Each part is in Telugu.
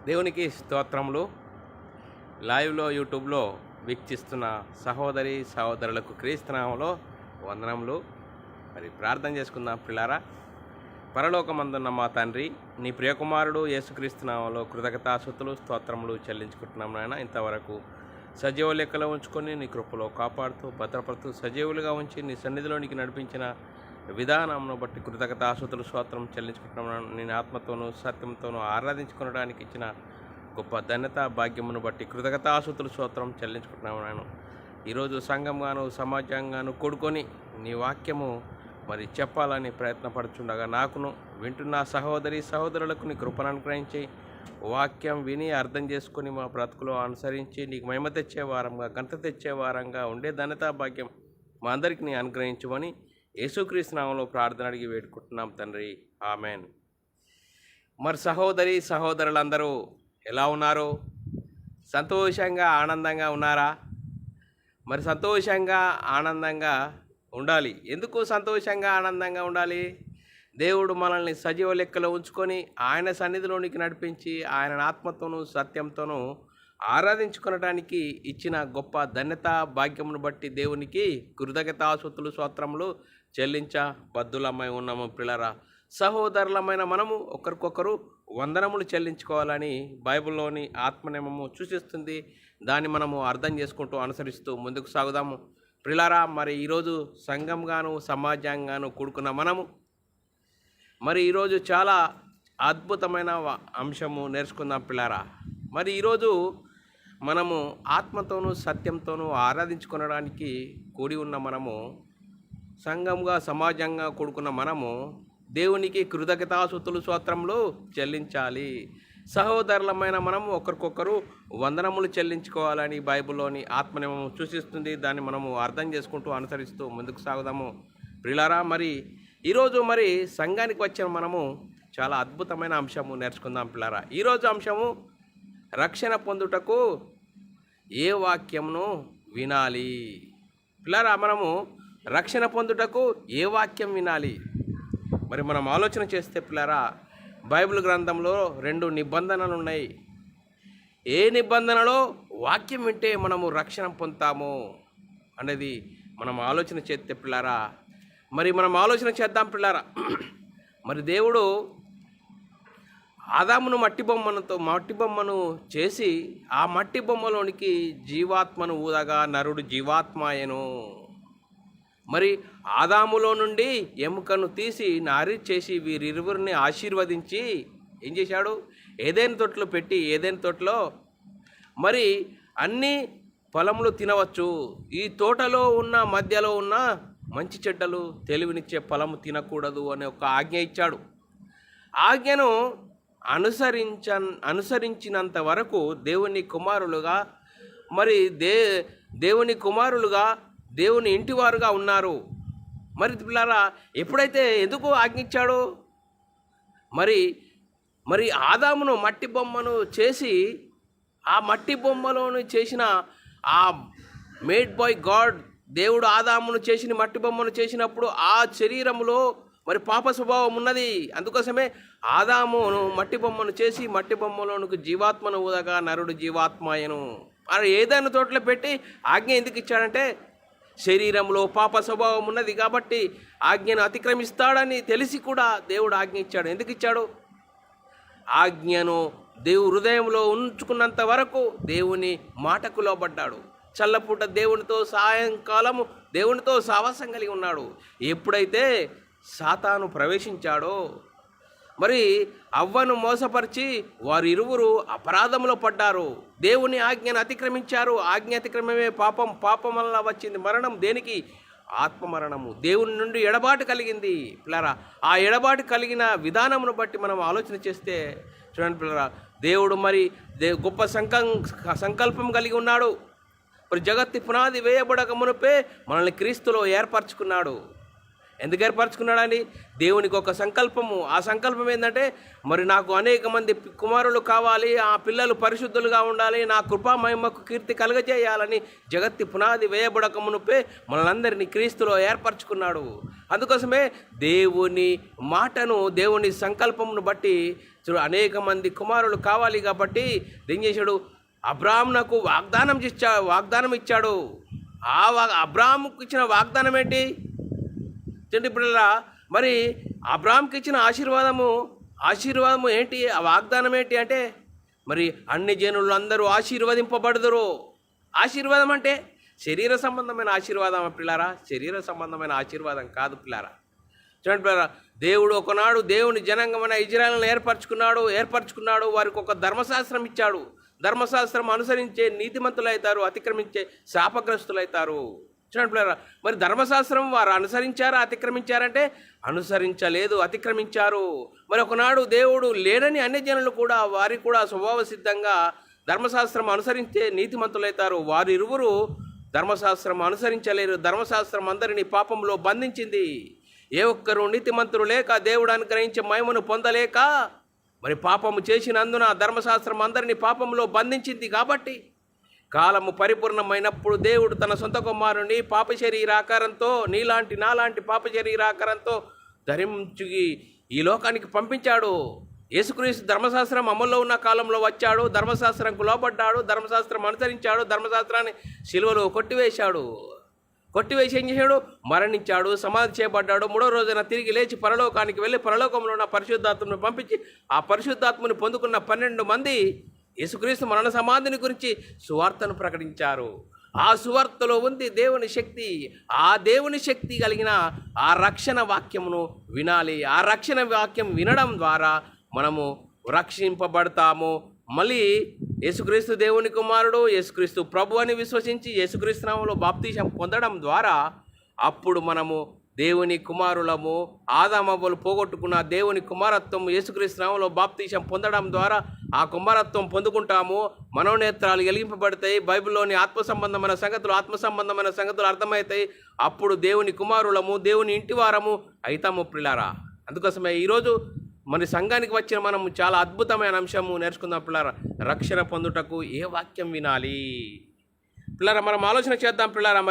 దేవునికి స్తోత్రములు. లైవ్లో యూట్యూబ్లో వీక్షిస్తున్న సహోదరి సహోదరులకు క్రీస్తునామంలో వందనములు. మరి ప్రార్థన చేసుకుందాం పిల్లారా. పరలోకమందున్న మా తండ్రి, నీ ప్రియకుమారుడు యేసుక్రీస్తునామంలో కృతజ్ఞతాస్తుతులు స్తోత్రములు చెల్లించుకుంటున్నాం నాయన. ఇంతవరకు సజీవ లెక్కలో ఉంచుకొని నీ కృపలో కాపాడుతూ భద్రపడుతూ సజీవులుగా ఉంచి నీ సన్నిధిలోనికి నడిపించిన విధానంను బట్టి కృతజ్ఞతాస్తుతులు స్తోత్రం చెల్లించుకుంటున్నాను. నేను ఆత్మతోనూ సత్యంతోనూ ఆరాధించుకోవడానికి ఇచ్చిన గొప్ప ధన్యత భాగ్యమును బట్టి కృతజ్ఞతాస్తుతులు స్తోత్రం చెల్లించుకుంటున్నాను. ఈరోజు సంఘంగాను సమాజంగాను కూడుకొని నీ వాక్యము మరి చెప్పాలని ప్రయత్నపడుచుండగా నాకును వింటున్న సహోదరి సహోదరులకు నీ కృపను అనుగ్రహించి వాక్యం విని అర్థం చేసుకొని మా బ్రతుకులో అనుసరించి నీకు మహిమ తెచ్చే వారంగా ఘనత తెచ్చే వారంగా ఉండే ధన్యత భాగ్యం మా అందరికీ నీ అనుగ్రహించమని యేసుక్రీస్తు నామములో ప్రార్థన అడిగి వేడుకుంటున్నాం తండ్రి, ఆమెన్. మరి సహోదరి సహోదరులందరూ ఎలా ఉన్నారు? సంతోషంగా ఆనందంగా ఉన్నారా? మరి సంతోషంగా ఆనందంగా ఉండాలి. ఎందుకు సంతోషంగా ఆనందంగా ఉండాలి? దేవుడు మనల్ని సజీవ లెక్కలో ఉంచుకొని ఆయన సన్నిధిలోనికి నడిపించి ఆయన ఆత్మతోనూ సత్యంతోనూ ఆరాధించుకొనడానికి ఇచ్చిన గొప్ప ధన్యత భాగ్యమును బట్టి దేవునికి కృతజ్ఞతాస్తుతులు స్తోత్రములు చెల్లించ బద్దులమై ఉన్నాము పిల్లరా. సహోదరులమైన మనము ఒకరికొకరు వందనములు చెల్లించుకోవాలని బైబిల్లోని ఆత్మనియమము సూచిస్తుంది. దాన్ని మనము అర్థం చేసుకుంటూ అనుసరిస్తూ ముందుకు సాగుదాము పిల్లరా. మరి ఈరోజు సంఘంగాను సమాజంగాను కూడుకున్న మనము మరి ఈరోజు చాలా అద్భుతమైన అంశము నేర్చుకుందాం పిల్లరా. మరి ఈరోజు మనము ఆత్మతోనూ సత్యంతోనూ ఆరాధించుకొనడానికి కూడి ఉన్న మనము, సంఘంగా సమాజంగా కూడుకున్న మనము దేవునికి కృతజ్ఞతాస్తుతులు స్తోత్రములు చెల్లించాలి. సహోదరులమైన మనము ఒకరికొకరు వందనములు చెల్లించుకోవాలని బైబిల్లోని ఆత్మనియమము సూచిస్తుంది. దాన్ని మనము అర్థం చేసుకుంటూ అనుసరిస్తూ ముందుకు సాగుదాము ప్రియులారా. మరి ఈరోజు మరి సంఘానికి వచ్చిన మనము చాలా అద్భుతమైన అంశము నేర్చుకుందాం పిల్లారా. ఈరోజు అంశము రక్షణ పొందుటకు ఏ వాక్యమును వినాలి. పిల్లారా, మనము రక్షణ పొందుటకు ఏ వాక్యం వినాలి? మరి మనం ఆలోచన చేస్తే పిల్లారా, బైబిల్ గ్రంథంలో 2 నిబంధనలు ఉన్నాయి. ఏ నిబంధనలో వాక్యం వింటే మనము రక్షణ పొందుతాము అనేది మనం ఆలోచన చేస్తే పిల్లారా, మరి మనం ఆలోచన చేద్దాం పిల్లారా. మరి దేవుడు ఆదామును మట్టి బొమ్మను చేసి ఆ మట్టి బొమ్మలోనికి జీవాత్మను ఊదగా నరుడు జీవాత్మాయను. మరి ఆదాములో నుండి ఎముకను తీసి నారి చేసి వీరిరువురిని ఆశీర్వదించి ఏం చేశాడు? ఏదైనా తోటలో పెట్టి, ఏదైనా తోటలో మరి అన్ని ఫలములు తినవచ్చు, ఈ తోటలో ఉన్న మధ్యలో ఉన్న మంచి చెడ్డలు తెలివినిచ్చే ఫలము తినకూడదు అనే ఒక ఆజ్ఞ ఇచ్చాడు. ఆజ్ఞను అనుసరించినంత వరకు దేవుని కుమారులుగా మరి దేవుని కుమారులుగా దేవుని ఇంటివారుగా ఉన్నారు. మరి పిల్లారా, ఎప్పుడైతే ఎందుకు ఆజ్ఞించాడు? మరి ఆదామును మట్టి బొమ్మను చేసి ఆ మట్టి బొమ్మలోని చేసిన ఆ మేడ్ బై గాడ్, దేవుడు ఆదామును చేసిన మట్టి బొమ్మను చేసినప్పుడు ఆ శరీరంలో మరి పాప స్వభావం ఉన్నది. అందుకోసమే ఆదామును మట్టి బొమ్మను చేసి మట్టి బొమ్మలోనికి జీవాత్మను ఊదగా నరుడు జీవాత్మాయను. మరి ఏదైనా తోటలో పెట్టి ఆజ్ఞ ఎందుకు ఇచ్చాడంటే, శరీరంలో పాప స్వభావం ఉన్నది కాబట్టి ఆజ్ఞను అతిక్రమిస్తాడని తెలిసి కూడా దేవుడు ఆజ్ఞ ఇచ్చాడు. ఎందుకు ఇచ్చాడు? ఆజ్ఞను దేవుడు హృదయంలో ఉంచుకున్నంత వరకు దేవుని మాటకు లోబడ్డాడు. చల్లపూట దేవునితో, సాయంకాలము దేవునితో సావాసం కలిగి ఉన్నాడు. ఎప్పుడైతే సాతాను ప్రవేశించాడో మరి అవ్వను మోసపరిచి వారిరువురు అపరాధంలో పడ్డారు. దేవుని ఆజ్ఞను అతిక్రమించారు. ఆజ్ఞ అతిక్రమమే పాపం, పాపం వల్ల వచ్చింది మరణం. దేనికి? ఆత్మమరణము. దేవుని నుండి ఎడబాటు కలిగింది పిల్లరా. ఆ ఎడబాటు కలిగిన విధానమును బట్టి మనం ఆలోచన చేస్తే చూడండి పిల్లరా, దేవుడు మరి గొప్ప సంకల్పం కలిగి ఉన్నాడు. మరి జగత్తి పునాది వేయబడక మునుపే మనల్ని క్రీస్తులో ఏర్పరచుకున్నాడు. ఎందుకు ఏర్పరచుకున్నాడని? దేవునికి ఒక సంకల్పము. ఆ సంకల్పం ఏంటంటే, మరి నాకు అనేక మంది కుమారులు కావాలి, ఆ పిల్లలు పరిశుద్ధులుగా ఉండాలి, నా కృపా మహిమకు కీర్తి కలుగజేయాలని జగత్తి పునాది వేయబడక మునుపే మనలందరినీ క్రీస్తులో ఏర్పరచుకున్నాడు. అందుకోసమే దేవుని మాటను, దేవుని సంకల్పమును బట్టి చూడు, అనేక మంది కుమారులు కావాలి కాబట్టి ఏం చేశాడు? అబ్రాహామునకు వాగ్దానం ఇచ్చాడు. అబ్రాహాముకు ఇచ్చిన వాగ్దానం ఏంటి? చూడండి పిల్లలా, మరి అబ్రాహాంకి ఇచ్చిన ఆశీర్వాదము ఏంటి? ఆ వాగ్దానం ఏంటి అంటే, మరి అన్ని జనులు అందరూ ఆశీర్వదింపబడుదురు. ఆశీర్వాదం అంటే శరీర సంబంధమైన ఆశీర్వాదం పిల్లారా, శరీర సంబంధమైన ఆశీర్వాదం కాదు పిల్లారా. చూడండి పిల్లారా, దేవుడు ఒకనాడు దేవుని జనాంగమైన ఇజ్రాయేలును ఏర్పరచుకున్నాడు. వారికి ఒక ధర్మశాస్త్రం ఇచ్చాడు. ధర్మశాస్త్రం అనుసరించే నీతిమంతులైతారు, అతిక్రమించే శాపగ్రస్తులైతారు. చూడండి పిల్లారా, మరి ధర్మశాస్త్రం వారు అనుసరించారా, అతిక్రమించారంటే అనుసరించలేదు, అతిక్రమించారు. మరి ఒకనాడు దేవుడు లేడని అన్ని జనులు కూడా వారికి కూడా స్వభావ సిద్ధంగా ధర్మశాస్త్రం అనుసరించే నీతిమంతులైతారు. వారిరువురు ధర్మశాస్త్రం అనుసరించలేరు. ధర్మశాస్త్రం అందరినీ పాపంలో బంధించింది. ఏ ఒక్కరూ నీతిమంతులు లేక దేవుడు అనుగ్రహించే మహిమను పొందలేక మరి పాపము చేసినందున ధర్మశాస్త్రం అందరినీ పాపంలో బంధించింది. కాబట్టి కాలము పరిపూర్ణమైనప్పుడు దేవుడు తన సొంత కుమారుని పాప శరీరాకారంతో నాలాంటి పాప శరీరాకారంతో ధరించి ఈ లోకానికి పంపించాడు. యేసుక్రీస్తు ధర్మశాస్త్రం అమల్లో ఉన్న కాలంలో వచ్చాడు, ధర్మశాస్త్రంకు లోబడ్డాడు, ధర్మశాస్త్రం అనుసరించాడు, ధర్మశాస్త్రాన్ని సిలువలో కొట్టివేసి ఏం చేశాడు? మరణించాడు, సమాధి చేయబడ్డాడు. 3వ రోజున తిరిగి లేచి పరలోకానికి వెళ్ళి పరలోకంలో ఉన్న పరిశుద్ధాత్మను పంపించి ఆ పరిశుద్ధాత్మను పొందుకున్న 12 మంది యేసుక్రీస్తు మరణ సమాధిని గురించి సువార్తను ప్రకటించారు. ఆ సువార్తలో ఉంది దేవుని శక్తి. ఆ దేవుని శక్తి కలిగిన ఆ రక్షణ వాక్యమును వినాలి. ఆ రక్షణ వాక్యం వినడం ద్వారా మనము రక్షింపబడతాము. మళ్ళీ యేసుక్రీస్తు దేవుని కుమారుడు, యేసుక్రీస్తు ప్రభు అని విశ్వసించి యేసుక్రీస్తు నామములో బాప్తీసం పొందడం ద్వారా అప్పుడు మనము దేవుని కుమారులము. ఆదామవ్వలు పోగొట్టుకున్న దేవుని కుమారత్వం యేసుక్రీస్తు నామములో బాప్తీసం పొందడం ద్వారా ఆ కుమారత్వం పొందుకుంటాము. మనోనేత్రాలు వెలిగింపబడతాయి. బైబిల్లోని ఆత్మ సంబంధమైన సంగతులు అర్థమవుతాయి. అప్పుడు దేవుని కుమారులము, దేవుని ఇంటివారము అయితాము పిల్లారా. అందుకోసమే ఈరోజు మన సంఘానికి వచ్చిన మనం చాలా అద్భుతమైన అంశము నేర్చుకుందాం పిల్లారా. రక్షణ పొందుటకు ఏ వాక్యం వినాలి పిల్లారా? మనం ఆలోచన చేద్దాం పిల్లారా.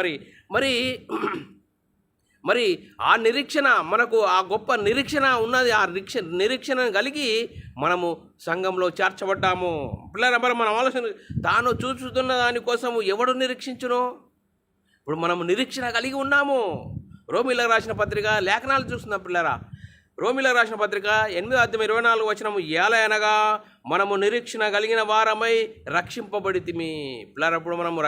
మరి ఆ నిరీక్షణ, మనకు ఆ గొప్ప నిరీక్షణ ఉన్నది. ఆ నిరీక్షణ కలిగి మనము సంఘంలో చేర్చబడ్డాము పిల్లారా. మరి మనం ఆలోచన, తాను చూస్తున్న దానికోసము ఎవడు నిరీక్షించును? ఇప్పుడు మనము నిరీక్షణ కలిగి ఉన్నాము. రోమీలకు రాసిన పత్రిక లేఖనాలు చూస్తున్నాం పిల్లారా. రోమీలకు రాసిన పత్రిక 8:24 ఏలయనగా మనము నిరీక్షణ కలిగిన వారమై రక్షింపబడితిమి పిల్లారా. ఇప్పుడు మనము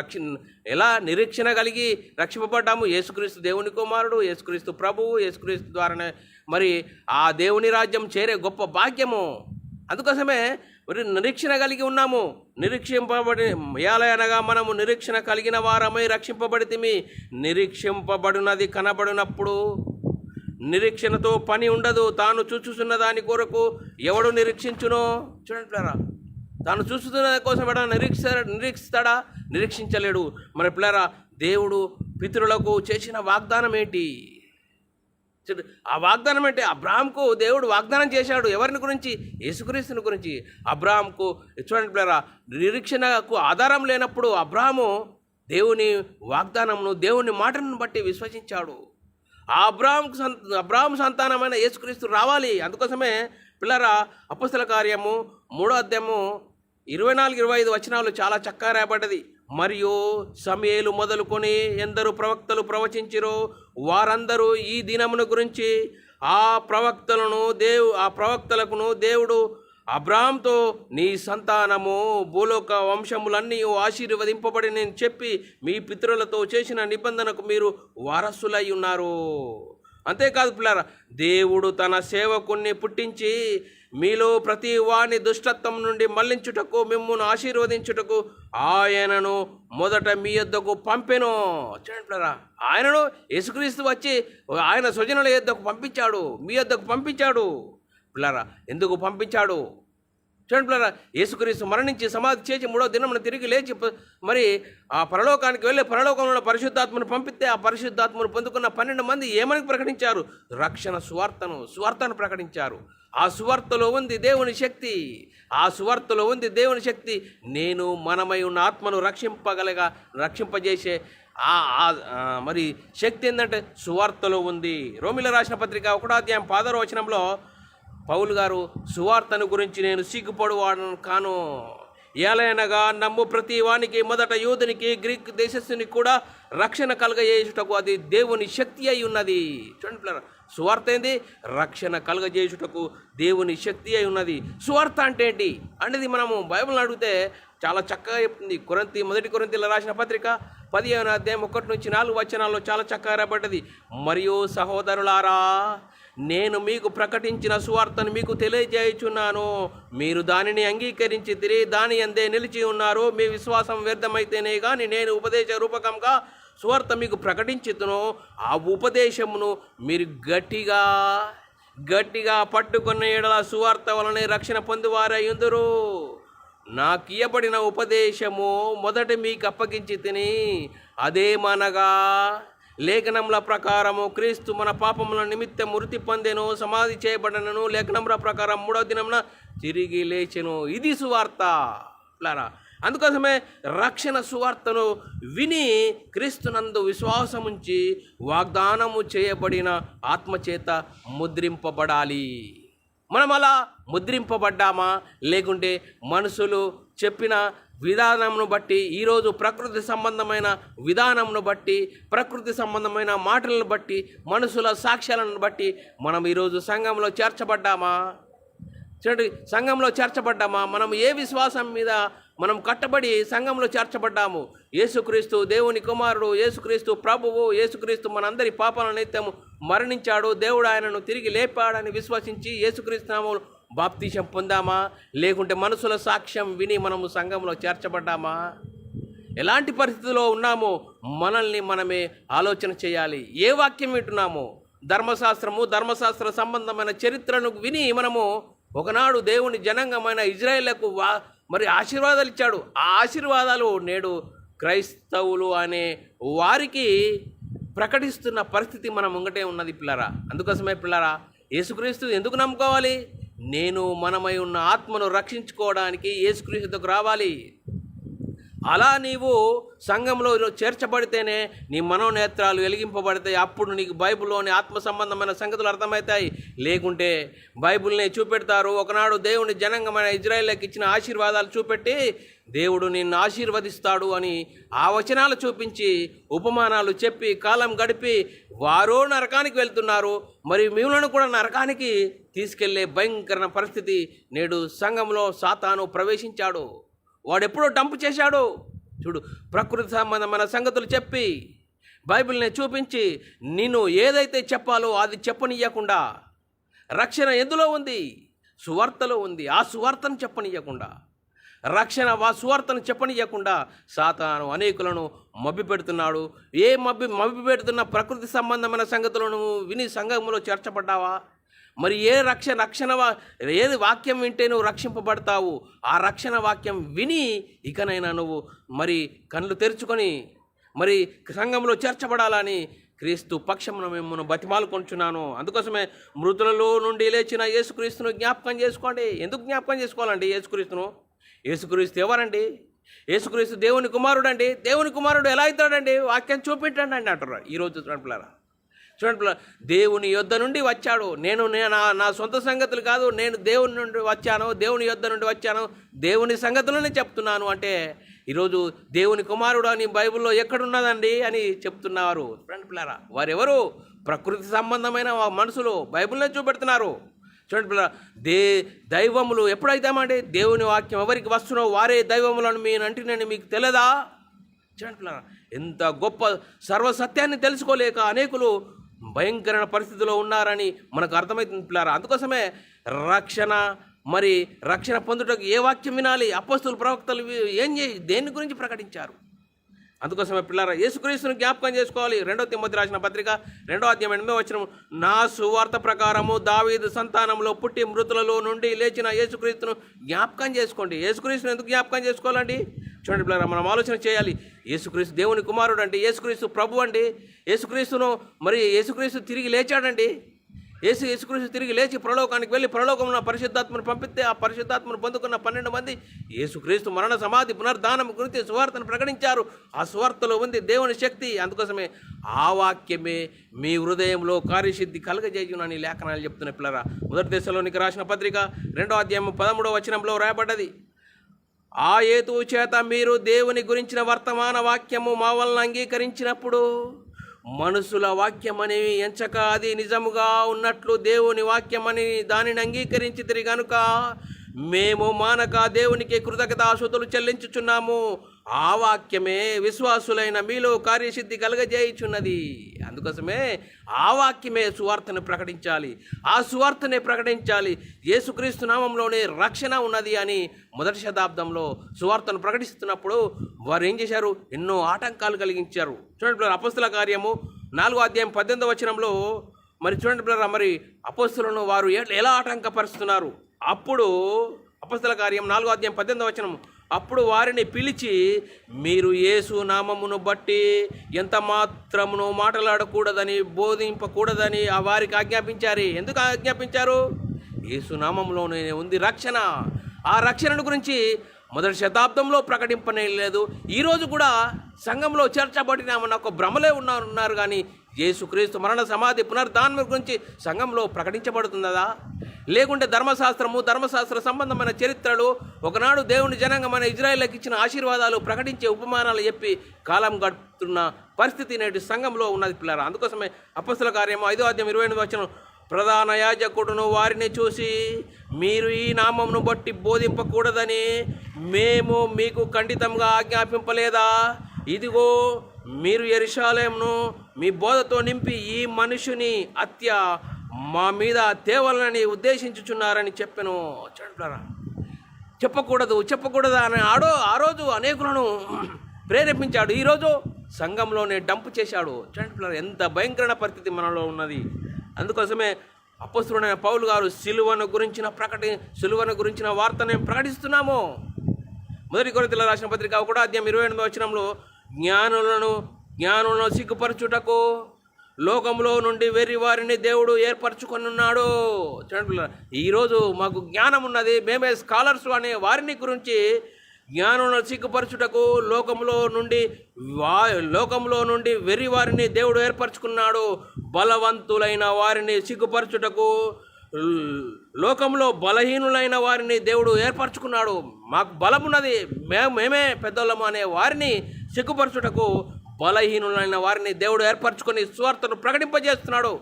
ఎలా నిరీక్షణ కలిగి రక్షింపబడ్డాము? యేసుక్రీస్తు దేవుని కుమారుడు, యేసుక్రీస్తు ప్రభువు, యేసుక్రీస్తు ద్వారానే మరి ఆ దేవుని రాజ్యం చేరే గొప్ప భాగ్యము. అందుకోసమే మరి నిరీక్షణ కలిగి ఉన్నాము. ఏలయనగా మనము నిరీక్షణ కలిగిన వారమై రక్షింపబడితిమి. నిరీక్షింపబడినది కనబడినప్పుడు నిరీక్షణతో పని ఉండదు. తాను చూస్తున్న దాని కొరకు ఎవడు నిరీక్షించునో? చూడండి పిల్లారా, తాను చూస్తున్న దాని కోసం ఎవడన్నా నిరీక్షిస్తాడా? నిరీక్షించలేడు. మరి పిల్లారా, దేవుడు పితరులకు చేసిన వాగ్దానం ఏంటి? ఆ వాగ్దానం ఏంటి? అబ్రాహాంకు దేవుడు వాగ్దానం చేశాడు. ఎవరిని గురించి? యేసుక్రీస్తుని గురించి. అబ్రాహాంకు చూడండి పిల్లారా, నిరీక్షణకు ఆధారం లేనప్పుడు అబ్రాహాము దేవుని వాగ్దానమును, దేవుని మాటను బట్టి విశ్వసించాడు. ఆ అబ్రాహాం సంతానమైన యేసుక్రీస్తు రావాలి. అందుకోసమే పిల్లరా, అపొస్తల కార్యము 3వ అధ్యాయము 24-25 చాలా చక్కగా రాయబడ్డది. మరియు సమూయేలు మొదలుకొని ఎందరు ప్రవక్తలు ప్రవచించిరో వారందరూ ఈ దినమును గురించి ఆ ప్రవక్తలకును దేవుడు అబ్రాహాంతో నీ సంతానము భూలోక వంశములన్నీ ఆశీర్వదింపబడి నేను చెప్పి మీ పితరులతో చేసిన నిబంధనకు మీరు వారసులై ఉన్నారు. అంతేకాదు పిల్లారా, దేవుడు తన సేవకుణ్ణి పుట్టించి మీలో ప్రతి వాని దుష్టత్వం నుండి మళ్లించుటకు, మిమ్మును ఆశీర్వదించుటకు ఆయనను మొదట మీ యొద్దకు పంపెను. చూడండి పిల్లారా, ఆయనను యేసుక్రీస్తు వచ్చి ఆయన స్వజనుల యొద్దకు పంపించాడు, మీ యొద్దకు పంపించాడు పిల్లారా. ఎందుకు పంపించాడు? చూడండి పిల్లారా, యేసుక్రీస్తు మరణించి సమాధి చేసి 3వ దినమున తిరిగి లేచి మరి ఆ పరలోకానికి వెళ్ళి పరలోకంలో పరిశుద్ధాత్మను పంపిస్తే ఆ పరిశుద్ధాత్మను పొందుకున్న 12 మంది ఏమని ప్రకటించారు? రక్షణ సువార్తను ప్రకటించారు. ఆ సువార్తలో ఉంది దేవుని శక్తి. ఆ సువార్తలో ఉంది దేవుని శక్తి. మనమై ఉన్న ఆత్మను రక్షింపజేసే మరి శక్తి ఏంటంటే సువార్తలో ఉంది. రోమీలకు రాసిన పత్రిక 1వ అధ్యాయం 16వ వచనంలో పౌలు గారు, సువార్తను గురించి నేను సిగ్గుపడువాడను కాను, ఏలైనగా నమ్ము ప్రతి వానికి మొదట యూదునికి గ్రీక్ దేశస్థునికి కూడా రక్షణ కలుగజేయుటకు అది దేవుని శక్తి అయి ఉన్నది. చూడండి పిల్లరా, సువార్త ఏంది? రక్షణ కలుగజేయుటకు దేవుని శక్తి అయి ఉన్నది. సువార్త అంటే ఏంటి అనేది మనము బైబిల్ని అడిగితే చాలా చక్కగా చెప్తుంది. మొదటి కొరింథీయులకు రాసిన పత్రిక 15వ అధ్యాయం 1-4 వచనాల్లో చాలా చక్కగా రాబడ్డది. మరియు సహోదరులారా, నేను మీకు ప్రకటించిన సువార్తను మీకు తెలియజేయుచున్నాను, మీరు దానిని అంగీకరించి దాని అందే నిలిచి ఉన్నారు. మీ విశ్వాసం వ్యర్థమైతేనే కానీ నేను ఉపదేశ రూపకంగా సువార్త మీకు ప్రకటించుతును. ఆ ఉపదేశమును మీరు గట్టిగా పట్టుకున్న ఎడల సువార్త వలన రక్షణ పొందువారయ్యుందురు. నాకు ఇయ్యబడిన ఉపదేశము మొదట మీకు అప్పగించి తిని, అదేమనగా లేఖనముల ప్రకారము క్రీస్తు మన పాపముల నిమిత్తం మృతి పొందెను, సమాధి చేయబడనను, లేఖనముల ప్రకారం 3వ దినమున తిరిగి లేచెను. ఇది సువార్త. అందుకోసమే రక్షణ సువార్తను విని క్రీస్తునందు విశ్వాసముంచి వాగ్దానము చేయబడిన ఆత్మచేత ముద్రింపబడాలి. మనం అలా ముద్రింపబడ్డామా, లేకుంటే మనుషులు చెప్పిన విధానంను బట్టి, ఈరోజు ప్రకృతి సంబంధమైన విధానంను బట్టి, ప్రకృతి సంబంధమైన మాటలను బట్టి, మనుషుల సాక్ష్యాలను బట్టి మనం ఈరోజు సంఘంలో చేర్చబడ్డామా? చూడండి, సంఘంలో చేర్చబడ్డామా? మనం ఏ విశ్వాసం మీద మనం కట్టబడి సంఘంలో చేర్చబడ్డాము? యేసుక్రీస్తు దేవుని కుమారుడు, యేసుక్రీస్తు ప్రభువు, యేసుక్రీస్తు మనందరి పాపాల నిమిత్తము మరణించాడు, దేవుడు ఆయనను తిరిగి లేపాడని విశ్వసించి యేసుక్రీస్తు నామములో బాప్తీసం పొందామా? లేకుంటే మనుషుల సాక్ష్యం విని మనము సంఘంలో చేర్చబడ్డామా? ఎలాంటి పరిస్థితిలో ఉన్నామో మనల్ని మనమే ఆలోచన చేయాలి. ఏ వాక్యం వింటున్నామో, ధర్మశాస్త్ర సంబంధమైన చరిత్రను విని మనము ఒకనాడు దేవుని జనాంగమైన ఇజ్రాయేళ్లకు మరి ఆశీర్వాదాలు ఇచ్చాడు. ఆ ఆశీర్వాదాలు నేడు క్రైస్తవులు అనే వారికి ప్రకటిస్తున్న పరిస్థితి మన ముంగటే ఉన్నది పిల్లరా. అందుకోసమే పిల్లరా, యేసుక్రీస్తు ఎందుకు నమ్ముకోవాలి? మనమై ఉన్న ఆత్మను రక్షించుకోవడానికి యేసుక్రీస్తుకు రావాలి. అలా నీవు సంఘంలో చేర్చబడితేనే నీ మనోనేత్రాలు వెలిగింపబడతాయి. అప్పుడు నీకు బైబిల్లోని ఆత్మ సంబంధమైన సంగతులు అర్థమవుతాయి. లేకుంటే బైబిల్ని చూపెడతారు. ఒకనాడు దేవుని జనాంగమైన ఇజ్రాయేలుకి ఇచ్చిన ఆశీర్వాదాలు చూపెట్టి దేవుడు నిన్ను ఆశీర్వదిస్తాడు అని ఆ వచనాలు చూపించి ఉపమానాలు చెప్పి కాలం గడిపి వారో నరకానికి వెళ్తున్నారు. మరి మిమ్మల్ని కూడా నరకానికి తీసుకెళ్లే భయంకర పరిస్థితి నేడు సంఘంలో సాతాను ప్రవేశించాడు. వాడెప్పుడో డంపు చేశాడు. చూడు, ప్రకృతి సంబంధమైన సంగతులు చెప్పి బైబిల్ని చూపించి నిన్ను ఏదైతే చెప్పాలో అది చెప్పనీయకుండా, రక్షణ ఎందులో ఉంది? సువార్తలో ఉంది. ఆ సువార్తను చెప్పనీయకుండా, సువార్తను చెప్పనీయకుండా సాతాను అనేకులను మభ్యపెడుతున్నాడు. మభ్య పెడుతున్న ప్రకృతి సంబంధమైన సంగతులను విని సంఘంలో చేర్చబడ్డావా? మరి ఏది వాక్యం వింటే నువ్వు రక్షింపబడతావు? ఆ రక్షణ వాక్యం విని ఇకనైనా నువ్వు మరి కళ్ళు తెరుచుకొని మరి సంఘంలో చేర్చబడాలని క్రీస్తు పక్షమున మిమ్మల్ని బతిమాలుకొంటున్నాను. అందుకోసమే మృతులలో నుండి లేచిన యేసుక్రీస్తును జ్ఞాపకం చేసుకోండి. ఎందుకు జ్ఞాపకం చేసుకోవాలండి యేసుక్రీస్తును? యేసుక్రీస్తు ఎవరండి? యేసుక్రీస్తు దేవుని కుమారుడు అండి. దేవుని కుమారుడు ఎలా అవుతాడండి? వాక్యం చూపించండి అండి అంటారు ఈరోజు పిల్లరా. చూడండి, దేవుని యొద్ద నుండి వచ్చాడు. నా సొంత సంగతులు కాదు, నేను దేవుని నుండి వచ్చాను, దేవుని యొద్ద నుండి వచ్చాను, దేవుని సంగతులనే చెప్తున్నాను అంటే ఈరోజు దేవుని కుమారుడు అని బైబిల్లో ఎక్కడున్నదండి అని చెప్తున్నారు. చూడండి పిల్లరా, వారెవరు? ప్రకృతి సంబంధమైన మనుషులు బైబిల్నే చూపెడుతున్నారు. చూడండి పిల్లరా, దైవములు ఎప్పుడైతామండి? దేవుని వాక్యం ఎవరికి వస్తున్నో వారే దైవములను అంటినని మీకు తెలియదా? చూడండి పిల్లరా, ఎంత గొప్ప సర్వసత్యాన్ని తెలుసుకోలేక అనేకులు భయంకరమైన పరిస్థితిలో ఉన్నారని మనకు అర్థమవుతుంది పిల్లారా. అందుకోసమే రక్షణ పొందుటకు ఏ వాక్యం వినాలి? అపోస్తలులు ప్రవక్తలు దేని గురించి ప్రకటించారు? అందుకోసమే పిల్లారా, యేసుక్రీస్తును జ్ఞాపకం చేసుకోవాలి. 2 తిమోతి రాసిన పత్రిక 2వ అధ్యాయం 8వ వచనం, నా సువార్త ప్రకారము దావీదు సంతానంలో పుట్టి మృతులలో నుండి లేచిన యేసుక్రీస్తును జ్ఞాపకం చేసుకోండి. యేసుక్రీస్తును ఎందుకు జ్ఞాపకం చేసుకోవాలండి? చూడండి పిల్లరా, మనం ఆలోచన చేయాలి. యేసుక్రీస్తు దేవుని కుమారుడు అండి, యేసుక్రీస్తు ప్రభు అండి, యేసుక్రీస్తు తిరిగి లేచాడండి. యేసుక్రీస్తు తిరిగి లేచి పరలోకానికి వెళ్ళి పరలోకమున పరిశుద్ధాత్మను పంపిస్తే ఆ పరిశుద్ధాత్మను పొందుకున్న 12 మంది యేసుక్రీస్తు మరణ సమాధి పునర్ధానం గురించి సువార్తను ప్రకటించారు. ఆ సువార్తలో ఉంది దేవుని శక్తి. అందుకోసమే ఆ వాక్యమే మీ హృదయంలో కార్యసిద్ధి కలగజేయునని లేఖనాలు చెప్తున్న పిల్లరా. మొదటి దశలోనికి రాసిన పత్రిక 2వ అధ్యాయం 13వ వచనంలో రాయబడ్డది, ఆ హేతువు చేత మీరు దేవుని గురించిన వర్తమాన వాక్యము మా వలన అంగీకరించినప్పుడు మనుషుల వాక్యమని ఎంచక అది నిజముగా ఉన్నట్లు దేవుని వాక్యమని దానిని అంగీకరించితిరి గనుక మేము మానక దేవునికి కృతజ్ఞతాస్తుతులు చెల్లించుచున్నాము. ఆ వాక్యమే విశ్వాసులైన మీలో కార్యసిద్ధి కలగజేయుచున్నది. అందుకోసమే ఆ వాక్యమే సువార్తను ప్రకటించాలి, ఆ సువార్తనే ప్రకటించాలి. యేసుక్రీస్తు నామంలోనే రక్షణ ఉన్నది అని మొదటి శతాబ్దంలో సువార్తను ప్రకటిస్తున్నప్పుడు వారు ఏం చేశారు? ఎన్నో ఆటంకాలు కలిగించారు. చూడండి పిల్లలు, అపోస్తుల కార్యము 4వ అధ్యాయం 18వ వచనంలో మరి చూడండి పిల్లలు, మరి అపోస్తులను వారు ఎలా ఆటంకపరుస్తున్నారు. అప్పుడు అపోస్తుల కార్యం 4వ అధ్యాయం 18వ వచనం, అప్పుడు వారిని పిలిచి మీరు యేసు నామమును బట్టి ఎంత మాత్రమును మాట్లాడకూడదని బోధింపకూడదని ఆ వారికి ఆజ్ఞాపించారు. ఎందుకు ఆజ్ఞాపించారు? యేసు నామములోనే ఉంది రక్షణ. ఆ రక్షణను గురించి మొదటి శతాబ్దంలో ప్రకటింపలేదు. ఈరోజు కూడా సంఘంలో చేర్చబడినామన్న ఒక భ్రమలే ఉన్నారు కానీ యేసుక్రీస్తు మరణ సమాధి పునర్ధానం గురించి సంఘంలో ప్రకటించబడుతున్నదా? లేకుంటే ధర్మశాస్త్ర సంబంధమైన చరిత్రలు, ఒకనాడు దేవుని జనాంగమైన ఇజ్రాయేల్కి ఇచ్చిన ఆశీర్వాదాలు ప్రకటించే ఉపమానాలు చెప్పి కాలం గడుపుతున్న పరిస్థితి నేటి సంఘంలో ఉన్నది పిల్లరా. అందుకోసమే అపోస్తల కార్యము 5వ అధ్యాయం 28వ వచనం, ప్రధాన యాజకుడును వారిని చూసి మీరు ఈ నామమును బట్టి బోధింపకూడదని మేము మీకు ఖండితంగా ఆజ్ఞాపింపలేదా? ఇదిగో మీరు యెరూషలేమును మీ బోధతో నింపి ఈ మనుషుని హత్య మా మీద తేవాలని ఉద్దేశించుచున్నారని చెప్పాను. చూడండి, చెప్పకూడదా అని ఆ రోజు అనేకులను ప్రేరేపించాడు. ఈరోజు సంఘంలోనే డంపు చేశాడు. చూడండి, ఎంత భయంకరమైన పరిస్థితి మనలో ఉన్నది. అందుకోసమే అపోస్తలుడైన పౌలు గారు సిలువను గురించిన వార్తను ప్రకటిస్తున్నాము. మొదటి కొరింథీయులకు రాసిన పత్రిక 1వ అధ్యాయం 28వ వచనంలో, జ్ఞానులను సిగ్గుపరచుటకు లోకంలో నుండి వెర్రి వారిని దేవుడు ఏర్పరచుకొనున్నాడు. చూడండి, ఈరోజు మాకు జ్ఞానం ఉన్నది, మేమే స్కాలర్స్ అనే వారిని గురించి జ్ఞానులను సిగ్గుపరచుటకు లోకంలో నుండి వెర్రి వారిని దేవుడు ఏర్పరచుకున్నాడు. బలవంతులైన వారిని సిగ్గుపరచుటకు లోకంలో బలహీనులైన వారిని దేవుడు ఏర్పరచుకున్నాడు. మాకు బలమున్నది, మేమే పెద్దోళ్ళము అనే వారిని సిగ్గుపరచుటకు బలహీనులైన వారిని దేవుడు ఏర్పరచుకొని సువార్తను ప్రకటింపజేస్తున్నాడు.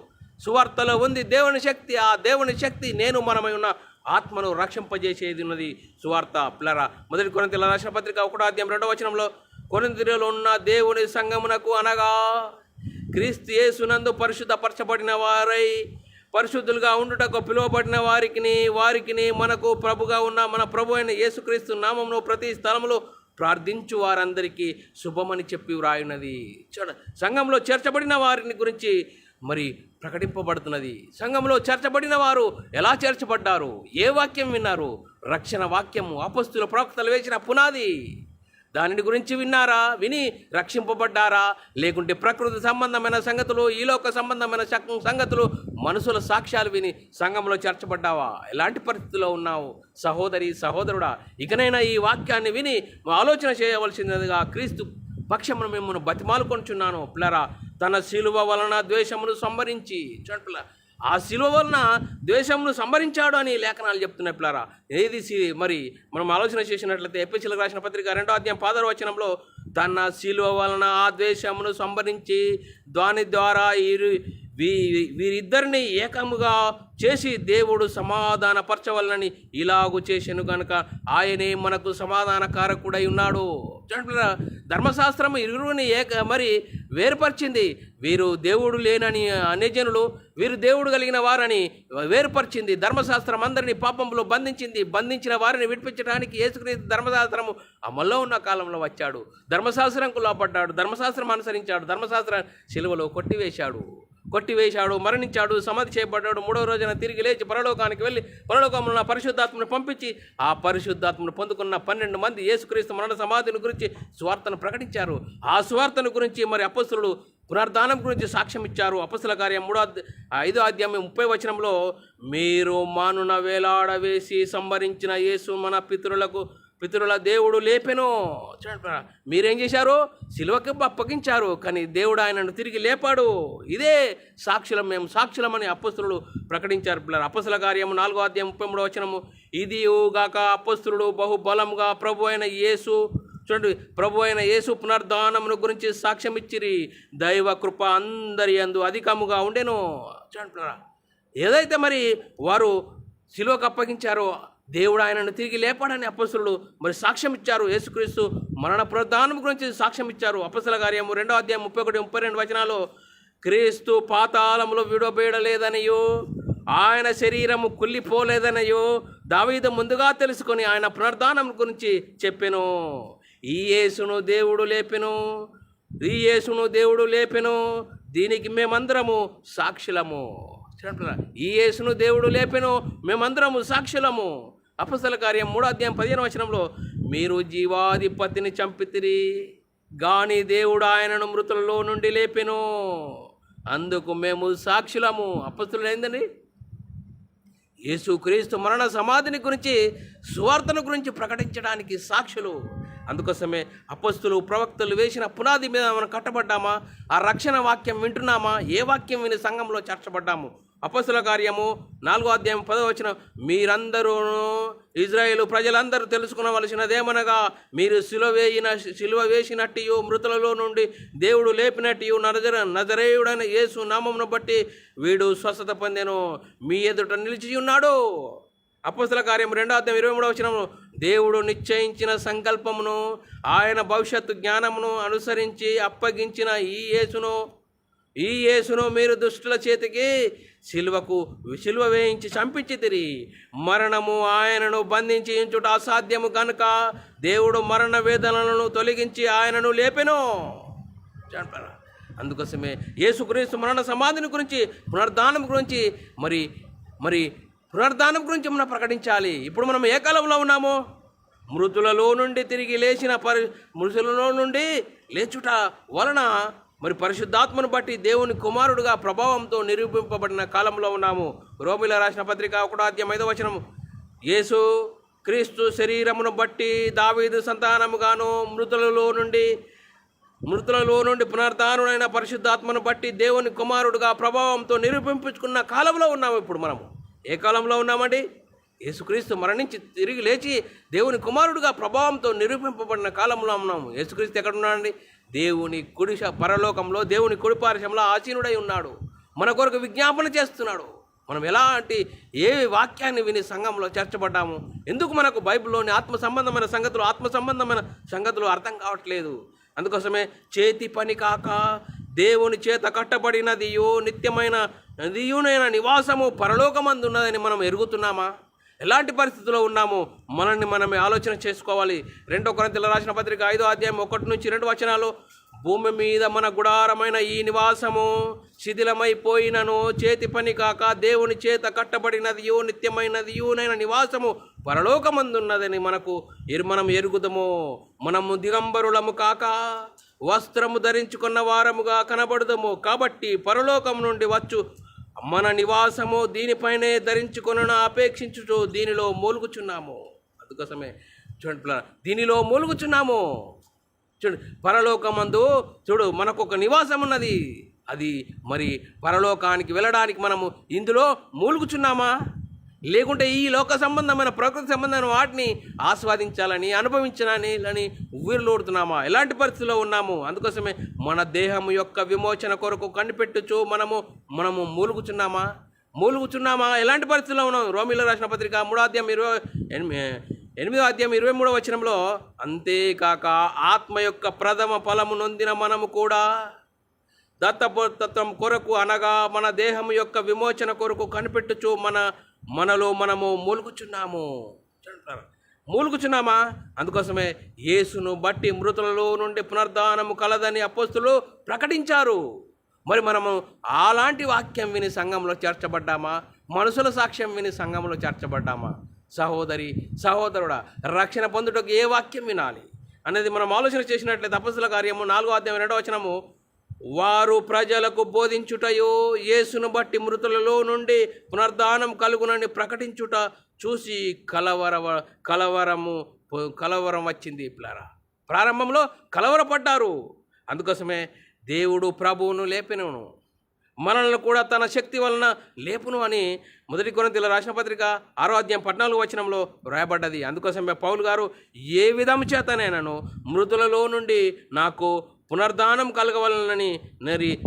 సువార్తలో ఉంది దేవుని శక్తి. ఆ దేవుని శక్తి మనమై ఉన్న ఆత్మను రక్షింపజేసేది ఉన్నది సువార్త పిల్లరా. మొదటి కొరింథీయులకు రాసిన పత్రిక 1వ అధ్యాయం 2వ వచనంలో, కొరింథీయులలో ఉన్న దేవుని సంఘమునకు అనగా క్రీస్తు యేసునందు పరిశుద్ధపరచబడిన వారై పరిశుద్ధులుగా ఉండుటకు పిలువబడిన వారికి మనకు ప్రభుగా ఉన్న మన ప్రభు అయిన యేసుక్రీస్తు నామమును ప్రతి స్థలములో ప్రార్థించు వారందరికీ శుభమని చెప్పి వ్రాయున్నది. సంఘంలో చేర్చబడిన వారిని గురించి మరి ప్రకటింపబడుతున్నది. సంఘంలో చేర్చబడిన వారు ఎలా చేర్చబడ్డారు? ఏ వాక్యం విన్నారు? రక్షణ వాక్యము, అపొస్తలుల ప్రవక్తలు వేసిన పునాది. దానిని గురించి విన్నారా? విని రక్షింపబడ్డారా? లేకుంటే ప్రకృతి సంబంధమైన సంగతులు, ఈలోక సంబంధమైన సంగతులు, మనుషుల సాక్ష్యాలు విని సంఘంలో చేర్చబడ్డావా? ఎలాంటి పరిస్థితిలో ఉన్నావు సహోదరి సహోదరుడా? ఇకనైనా ఈ వాక్యాన్ని విని ఆలోచన చేయవలసినదిగా క్రీస్తు పక్షమును మిమ్మల్ని బతిమాలుకొంచున్నాను పిల్లరా. తన శిలువ వలన ద్వేషమును సంహరించి, చూడండి, ఆ శిలువ వలన ద్వేషమును సంహరించాడు అని లేఖనాలు చెప్తున్నాయి పిల్లరా. ఏది మరి మనం ఆలోచన చేసినట్లయితే ఎఫెసీయులకు రాసిన పత్రిక 2వ అధ్యాయం 16వ వచనంలో, తన శిలువ వలన ఆ ద్వేషమును సంహరించి దాని ద్వారా వీరిద్దరిని ఏకముగా చేసి దేవుడు సమాధానపరచవలనని ఇలాగు చేసెను గనుక ఆయనే మనకు సమాధానకారకుడై ఉన్నాడు. ధర్మశాస్త్రము ఇరువురిని మరి వేరుపరిచింది. వీరు దేవుడు లేనని అన్యజనులు, వీరు దేవుడు కలిగిన వారని వేరుపరిచింది. ధర్మశాస్త్రం అందరినీ పాపంలో బంధించిన వారిని విడిపించడానికి యేసుక్రీస్తు ధర్మశాస్త్రము అమల్లో ఉన్న కాలంలో వచ్చాడు. ధర్మశాస్త్రంకు లోపడ్డాడు, ధర్మశాస్త్రం అనుసరించాడు, ధర్మశాస్త్రం శిలువలో కొట్టివేశాడు, మరణించాడు, సమాధి చేయబడ్డాడు. 3వ రోజున తిరిగి లేచి పరలోకానికి వెళ్ళి పరలోకంలో పరిశుద్ధాత్మను పంపించి ఆ పరిశుద్ధాత్మను పొందుకున్న 12 మంది యేసుక్రీస్తు మరణ సమాధిని గురించి సువార్తను ప్రకటించారు. ఆ సువార్తను గురించి మరి అపొస్తలులు పునరుద్ధానం గురించి సాక్ష్యం ఇచ్చారు. అపొస్తలుల కార్యం 5:30 మీరు మానున వేలాడవేసి సంహరించిన యేసు మన పితరుల దేవుడు లేపెను. మీరేం చేశారు? సిలువకి అప్పగించారు, కానీ దేవుడు ఆయనను తిరిగి లేపాడు. ఇదే సాక్షులం, మేము సాక్షులమని అపొస్తలులు ప్రకటించారు. అపొస్తలుల కార్యం 4:33 ఇది గాక అపొస్తలుడు బహుబలముగా ప్రభు అయిన యేసు పునరుద్ధానమును గురించి సాక్ష్యం ఇచ్చిరి. దైవ కృప అందరి యందు అధికముగా ఉండెను. ఏదైతే మరి వారు సిలువకు అప్పగించారో దేవుడు ఆయనను తిరిగి లేపాడని అపొస్తలులు మరి సాక్ష్యం ఇచ్చారు. యేసుక్రీస్తు మరణ పునరుద్ధానం గురించి సాక్ష్యం ఇచ్చారు. అపొస్తలుల కార్యము 2:31-32 క్రీస్తు పాతాళములో విడబేయలేదనియో ఆయన శరీరము కుళ్ళిపోలేదనియో దావీదు ముందుగా తెలుసుకొని ఆయన పునరుద్ధానం గురించి చెప్పెను. ఈ యేసును దేవుడు లేపెను, దీనికి మేమందరము సాక్షులము. ఈ యేసును దేవుడు లేపెను, మేమందరము సాక్షులము. అపొస్తలుల కార్యం 3:15 మీరు జీవాధిపతిని చంపితిరి, గాని దేవుడు ఆయనను మృతులలో నుండి లేపెను, అందుకు మేము సాక్షులము. అపొస్తలులు ఏందండి? యేసుక్రీస్తు మరణ సమాధిని గురించి, సువార్తను గురించి ప్రకటించడానికి సాక్షులు. అందుకోసమే అపొస్తలులు ప్రవక్తలు వేసిన పునాది మీద మనం కట్టబడ్డామా? ఆ రక్షణ వాక్యం వింటున్నామా? ఏ వాక్యం విని సంఘంలో చేర్చబడ్డాము? అపొస్తలుల కార్యము 4:10 మీరందరూ ఇజ్రాయేలు ప్రజలందరూ తెలుసుకునవలసినదేమనగా మీరు సిలువ వేసినట్టు మృతులలో నుండి దేవుడు లేపినట్టు నజరేయుడైన యేసు నామమును బట్టి వీడు స్వస్థత పొందెను, మీ ఎదుట నిలిచి ఉన్నాడు. అపొస్తలుల కార్యం 2:23 దేవుడు నిశ్చయించిన సంకల్పమును ఆయన భవిష్యత్తు జ్ఞానమును అనుసరించి అప్పగించిన ఈ యేసును మీరు దుష్టుల చేతికి సిలువ వేయించి చంపించితిరి. మరణము ఆయనను బంధించి ఉంచుట అసాధ్యము కనుక దేవుడు మరణ వేదనలను తొలగించి ఆయనను లేపెను. అందుకోసమే యేసుక్రీస్తు మరణ సమాధిని గురించి, పునరుద్ధానం గురించి మరి పునరుద్ధానం గురించి మనం ప్రకటించాలి. ఇప్పుడు మనం ఏ కాలంలో ఉన్నామో? మృతులలో నుండి తిరిగి మృతులలో నుండి లేచుట వలన మరి పరిశుద్ధాత్మను బట్టి దేవుని కుమారుడుగా ప్రభావంతో నిరూపింపబడిన కాలంలో ఉన్నాము. రోమీయులకు రాసిన పత్రిక 1:5 యేసు క్రీస్తు శరీరమును బట్టి దావీదు సంతానముగాను మృతులలో నుండి పునరుద్ధానుడైన పరిశుద్ధాత్మను బట్టి దేవుని కుమారుడుగా ప్రభావంతో నిరూపించుకున్న కాలంలో ఉన్నాము. ఇప్పుడు మనము ఏ కాలంలో ఉన్నామండి? యేసుక్రీస్తు మరణించి తిరిగి లేచి దేవుని కుమారుడుగా ప్రభావంతో నిరూపింపబడిన కాలంలో ఉన్నాము. యేసుక్రీస్తు ఎక్కడున్నాడండి? దేవుని పరలోకంలో దేవుని కుడిపార్శ్వంలో ఆసీనుడై ఉన్నాడు. మన కొరకు విజ్ఞాపన చేస్తున్నాడు. మనం ఏ వాక్యాన్ని విని సంఘంలో చేర్చబడ్డాము? ఎందుకు మనకు బైబిల్లోని ఆత్మ సంబంధమైన సంగతులు అర్థం కావట్లేదు? అందుకోసమే చేతి పని కాక దేవుని చేత కట్టబడినదియో నిత్యమైన నదియునైన నివాసము పరలోకమందున్నదని మనం ఎరుగుతున్నామా? ఎలాంటి పరిస్థితుల్లో ఉన్నాము? మనమే ఆలోచన చేసుకోవాలి. 2 కొరింథీయులకు రాసిన పత్రిక 5:1-2 భూమి మీద మన గుడారమైన ఈ నివాసము శిథిలమైపోయినను చేతి పని కాక దేవుని చేత కట్టబడినదియో నిత్యమైనదియునైన నివాసము పరలోకమందున్నదని మనం ఎరుగుదము. మనము దిగంబరులము కాక వస్త్రము ధరించుకున్న వారముగా కనబడుదము. కాబట్టి పరలోకం నుండి వచ్చు మన నివాసము దీనిపైనే ధరించుకొనను అపేక్షించుచు దీనిలో మూలుగుచున్నాము. అందుకోసమే చూడండి, దీనిలో మూలుగుచున్నాము. పరలోకమందు మనకు ఒక నివాసం ఉన్నది. అది మరి పరలోకానికి వెళ్ళడానికి మనము ఇందులో మూలుగుచున్నామా? లేకుంటే ఈ లోక సంబంధమైన ప్రకృతి సంబంధమైన వాటిని ఆస్వాదించాలని అనుభవించాలని ఊరిలోడుతున్నామా? ఎలాంటి పరిస్థితిలో ఉన్నాము? అందుకోసమే మన దేహం యొక్క విమోచన కొరకు కనిపెట్టుచు మనము మూలుగుచున్నామా? ఎలాంటి పరిస్థితిలో ఉన్నాము? రోమీయులకు రాసిన పత్రిక 8:23 అంతేకాక ఆత్మ యొక్క ప్రథమ ఫలము నొందిన మనము కూడా దత్తపుత్రం కొరకు అనగా మన దేహం యొక్క విమోచన కొరకు కనిపెట్టుచు మనలో మనము మూలుగుచున్నామా? అందుకోసమే యేసును బట్టి మృతులలో నుండి పునరుద్ధానము కలదని అపోస్తులు ప్రకటించారు. మరి మనము అలాంటి వాక్యం విని సంఘంలో చేర్చబడ్డామా? మనుషుల సాక్ష్యం విని సంఘంలో చేర్చబడ్డామా? సహోదరుడా, రక్షణ పొందుటకు ఏ వాక్యం వినాలి అనేది మనం ఆలోచన చేసినట్లయితే అపోస్తలుల కార్యము 4:2 వారు ప్రజలకు బోధించుటయు యేసును బట్టి మృతులలో నుండి పునరుద్ధానం కలుగునని ప్రకటించుట చూసి కలవరం వచ్చింది. ప్రారంభంలో కలవరపడ్డారు. అందుకోసమే దేవుడు ప్రభువును లేపెను, మనల్ని కూడా తన శక్తి వలన లేపును అని 1 కొరింథీయుల రాసిన పత్రిక 6వ అధ్యాయం 14వ వచనంలో వ్రాయబడ్డది. అందుకోసమే పౌలు గారు ఏ విధము చేతనైనను మృతులలో నుండి నాకు పునరుద్ధానం కలగవలనని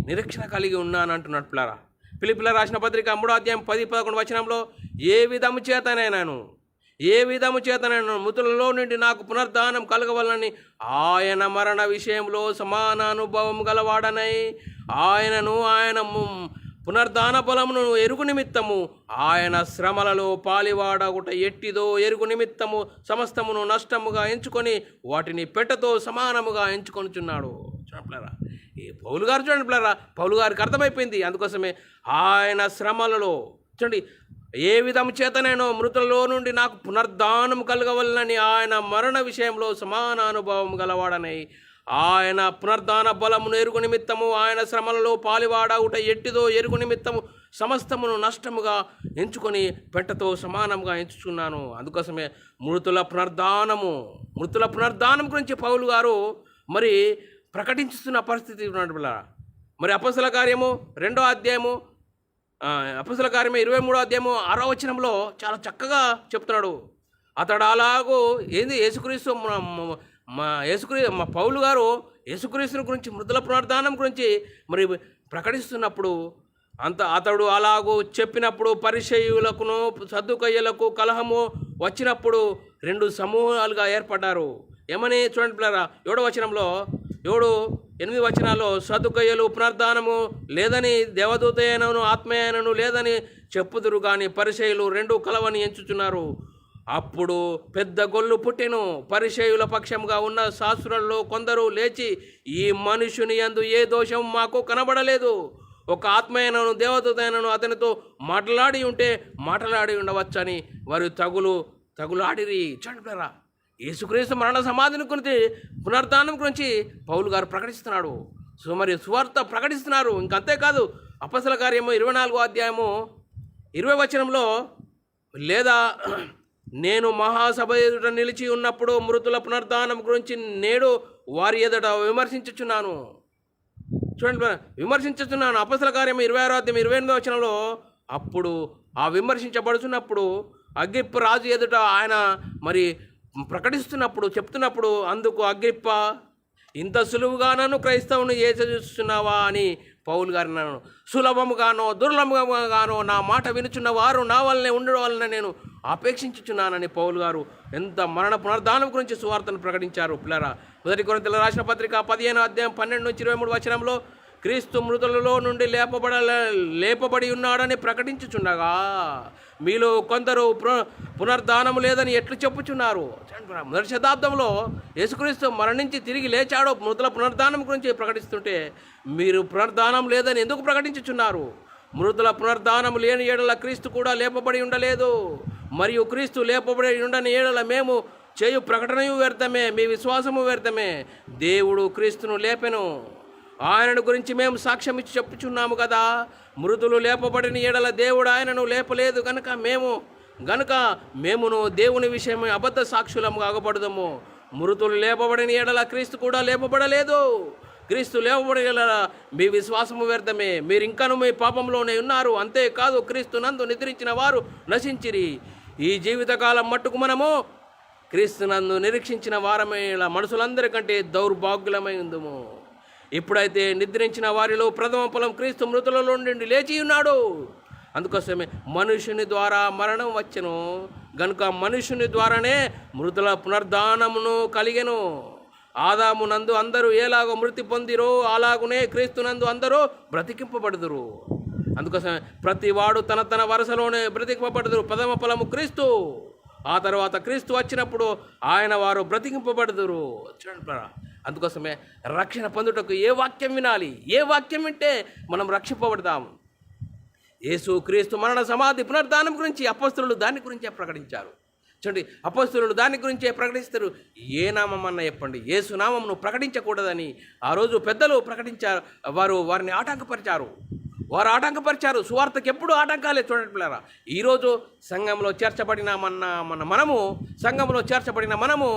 నిరీక్షణ కలిగి ఉన్నాను అంటున్నాడు. పిల్లరా, ఫిలిప్పీయుల రాసిన పత్రిక 3వ అధ్యాయం 10-11 వచనంలో ఏ విధము చేతనైనను మృతులలో నుండి నాకు పునరుద్ధానం కలగవలనని ఆయన మరణ విషయంలో సమాన అనుభవం గలవాడనై ఆయన పునరుద్ధాన బలమును ఎరుగు నిమిత్తము ఆయన శ్రమలలో పాలివాడగుట ఎట్టిదో ఎరుగు నిమిత్తము సమస్తమును నష్టముగా ఎంచుకొని వాటిని పెట్టతో సమానముగా ఎంచుకొనుచున్నాడు. చూడండి ఈ పౌలు గారు, చూడండి పౌలు గారికి అర్థమైపోయింది. అందుకోసమే ఆయన శ్రమలలో చూడండి ఏ విధము చేతనైనా మృతులలో నుండి నాకు పునరుద్ధానం కలగవలనని ఆయన మరణ విషయంలో సమాన అనుభవం గలవాడనై ఆయన పునరుద్ధాన బలమును ఎరుగు నిమిత్తము ఆయన శ్రమలలో పాలివాడవుట ఎట్టిదో ఎరుగు నిమిత్తము సమస్తమును నష్టముగా ఎంచుకొని పెట్టతో సమానంగా ఎంచుచున్నాను. అందుకోసమే మృతుల పునరుద్ధానం గురించి పౌలు గారు మరి ప్రకటించుతున్న పరిస్థితి ఉన్నాడు. మరి అపొస్తలుల కార్యము 2వ అధ్యాయము అపొస్తలుల కార్యము 23వ అధ్యాయము 6వ వచనంలో చాలా చక్కగా చెప్తున్నాడు. అతడు అలాగూ యేసుక్రీస్తు మా పౌలు గారు యేసుక్రీస్తుని గురించి మృతుల పునరుద్ధానం గురించి మరి ప్రకటిస్తున్నప్పుడు అతడు అలాగూ చెప్పినప్పుడు పరిసయ్యులకును సద్దుకయ్యులకు కలహము వచ్చినప్పుడు 2 సమూహాలుగా ఏర్పడ్డారు. ఏమని చూడండి పిల్లరా, 7వ వచనంలో 7-8 వచనాల్లో సద్దుకయ్యులు పునరుద్ధానము లేదని దేవదూత అయినను ఆత్మయైనను లేదని చెప్పుదురు కానీ పరిసయ్యులు 2 కలవని ఎంచుచున్నారు. అప్పుడు పెద్ద గొల్లు పుట్టెను. పరిసయ్యుల పక్షంగా ఉన్న శాస్త్రులలో కొందరు లేచి ఈ మనుషుని యందు ఏ దోషం మాకు కనబడలేదు, ఒక ఆత్మయైనను దేవదూతైనను అతనితో మాట్లాడి ఉండవచ్చని వారు తగులాడిరి. చూడండి, యేసుక్రీస్తు మరణ సమాధిని గురించి పునరుద్ధానం గురించి పౌలు గారు ప్రకటిస్తున్నాడు. సో మరి సువార్త ప్రకటిస్తున్నారు. ఇంకంతేకాదు అపొస్తలుల కార్యము 24వ అధ్యాయము 20వ వచనంలో లేదా నేను మహాసభ ఎదుట నిలిచి ఉన్నప్పుడు మృతుల పునరుద్ధానం గురించి నేడు వారి ఎదుట విమర్శించుచున్నాను. అపొస్తలుల కార్యము 26వ అధ్యాయం 28వ వచనంలో అప్పుడు ఆ విమర్శించబడుతున్నప్పుడు అగ్రిప్ప రాజు ఎదుట ఆయన మరి చెప్తున్నప్పుడు అందుకు అగ్రిప్ప ఇంత సులువుగానూ క్రైస్తవుని చేస్తున్నావా అని పౌలు గారు అన్నాను. సులభముగానో దుర్లభముగానో నా మాట వినుచున్న వారు నా వల్లనే ఉండడం వలన నేను అపేక్షించుచున్నానని పౌలు గారు ఎంత మరణ పునరుద్ధానం గురించి సువార్తను ప్రకటించారు. పిల్లరా, 1 కొరింథీయుల రాసిన పత్రిక 15వ అధ్యాయం 12-23 వచనంలో క్రీస్తు మృతులలో నుండి లేపబడి ఉన్నాడని ప్రకటించుచుండగా మీలో కొందరు పునరుద్ధానము లేదని ఎట్లు చెప్పుచున్నారు. 1వ శతాబ్దంలో యేసుక్రీస్తు మరణించి తిరిగి లేచాడో మృతుల పునరుద్ధానం గురించి ప్రకటిస్తుంటే మీరు పునరుద్ధానం లేదని ఎందుకు ప్రకటించుచున్నారు? మృతుల పునరుద్ధానం లేని ఏడల క్రీస్తు కూడా లేపబడి ఉండలేదు. మరియు క్రీస్తు లేపబడి ఉండని ఏడల మేము చేయు ప్రకటనయు వ్యర్థమే, మీ విశ్వాసము వ్యర్థమే. దేవుడు క్రీస్తును లేపెను, ఆయనను గురించి మేము సాక్ష్యం ఇచ్చి చెప్పుచున్నాము కదా. మృతులు లేపబడిన ఏడల దేవుడు ఆయనను లేపలేదు గనుక మేమును దేవుని విషయమై అబద్ధ సాక్షులము కాగబడదము. మృతులు లేపబడిన ఏడల క్రీస్తు కూడా లేపబడలేదు. క్రీస్తు లేపబడిన మీ విశ్వాసము వ్యర్థమే, మీరు ఇంకను మీ పాపంలోనే ఉన్నారు. అంతేకాదు క్రీస్తు నందు నిద్రించిన వారు నశించిరి. ఈ జీవితకాలం మట్టుకు మనము క్రీస్తు నందు నిరీక్షించిన వారమే మనుషులందరికంటే దౌర్భాగ్యులమై ఉందము. ఇప్పుడైతే నిద్రించిన వారిలో ప్రథమ ఫలం క్రీస్తు మృతులలో నుండి లేచి ఉన్నాడు. అందుకోసమే మనుషుని ద్వారా మరణం వచ్చెను గనుక మనుషుని ద్వారానే మృతుల పునరుద్ధానమును కలిగెను. ఆదాము నందు అందరూ ఎలాగో మృతి పొందిరో అలాగునే క్రీస్తునందు అందరూ బ్రతికింపబడుదురు. అందుకోసమే ప్రతి వాడు తన వరుసలోనే బ్రతికింపబడుదురు. ప్రథమ ఫలము క్రీస్తు, ఆ తర్వాత క్రీస్తు వచ్చినప్పుడు ఆయన వారు బ్రతికింపబడుదురు. చూడండి, అందుకోసమే రక్షణ పొందుటకు ఏ వాక్యం వినాలి, ఏ వాక్యం వింటే మనం రక్షింపబడతాం. యేసు క్రీస్తు మరణ సమాధి పునరుద్ధానం గురించి అపొస్తలులు దాని గురించే ప్రకటించారు. చూడండి, అపోస్తలులు దాని గురించే ప్రకటిస్తారు. ఏ నామం అన్నా చెప్పండి, యేసు నామం నువ్వు ప్రకటించకూడదని ఆ రోజు పెద్దలు ప్రకటించారు. వారిని వారు ఆటంకపరిచారు. సువార్తకి ఎప్పుడు ఆటంకాలే. చూడండి పిల్లరా, ఈరోజు సంఘంలో చేర్చబడిన సంఘంలో చేర్చబడిన మనము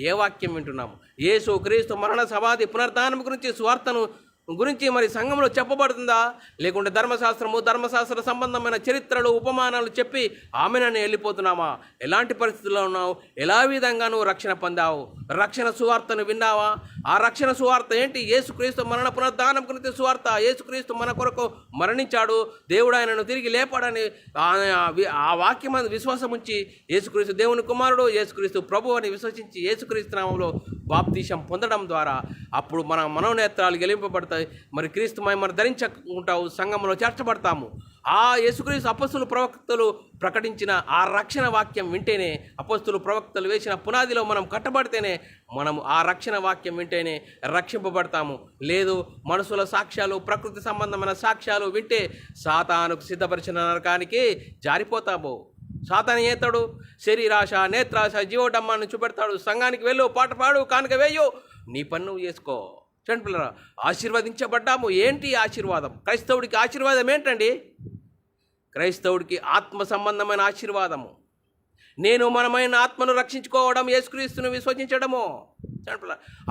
ఏ వాక్యం వింటున్నాము? యేసు క్రీస్తు మరణ సమాధి పునరుద్ధానం గురించి సువార్తను గురించి మరి సంఘంలో చెప్పబడుతుందా? లేకుంటే ధర్మశాస్త్ర సంబంధమైన చరిత్రలు ఉపమానాలు చెప్పి ఆమెనని వెళ్ళిపోతున్నామా? ఎలాంటి పరిస్థితుల్లో ఉన్నావు? ఎలా విధంగా నువ్వు రక్షణ పొందావు? రక్షణ సువార్తను విన్నావా? ఆ రక్షణ సువార్త ఏంటి? యేసుక్రీస్తు మరణ పునరుద్ధానం గురించి సువార్త. యేసుక్రీస్తు మన కొరకు మరణించాడు, దేవుడు ఆయనను తిరిగి లేపాడని ఆ వాక్యం విశ్వాసం ఉంచి యేసుక్రీస్తు దేవుని కుమారుడు, యేసుక్రీస్తు ప్రభు అని విశ్వసించి యేసుక్రీస్తు నామంలో బాప్తీసం పొందడం ద్వారా అప్పుడు మన మనోనేత్రాలు గెలింపబడతాయి. మరి క్రీస్తు మహిమను ధరించుకుంటావు, సంఘంలో చేర్చబడతాము. ఆ యేసుక్రీస్తు అపొస్తలులు ప్రవక్తలు ప్రకటించిన ఆ రక్షణ వాక్యం వింటేనే, అపొస్తలులు ప్రవక్తలు వేసిన పునాదిలో మనం కట్టబడితేనే మనం ఆ రక్షణ వాక్యం వింటేనే రక్షింపబడతాము. లేదు, మనుషుల సాక్ష్యాలు, ప్రకృతి సంబంధమైన సాక్ష్యాలు వింటే సాతానుకు సిద్ధపరిచిన నరకానికి జారిపోతాము. సాతాను ఏతాడు? శరీరాశ, నేత్రాశ, జీవోడమ్మాన్ని చూపెడతాడు. సంఘానికి వెళ్ళు, పాట పాడు, కానుక వేయు, నీ పని నువ్వు చేసుకో. చూడండి పిల్లరా, ఆశీర్వదించబడ్డాము. ఏంటి ఆశీర్వాదం? క్రైస్తవుడికి ఆశీర్వాదం ఏంటండి? క్రైస్తవుడికి ఆత్మ సంబంధమైన ఆశీర్వాదము. మనమైన ఆత్మను రక్షించుకోవడం, యేసుక్రీస్తును విశ్వసించడము.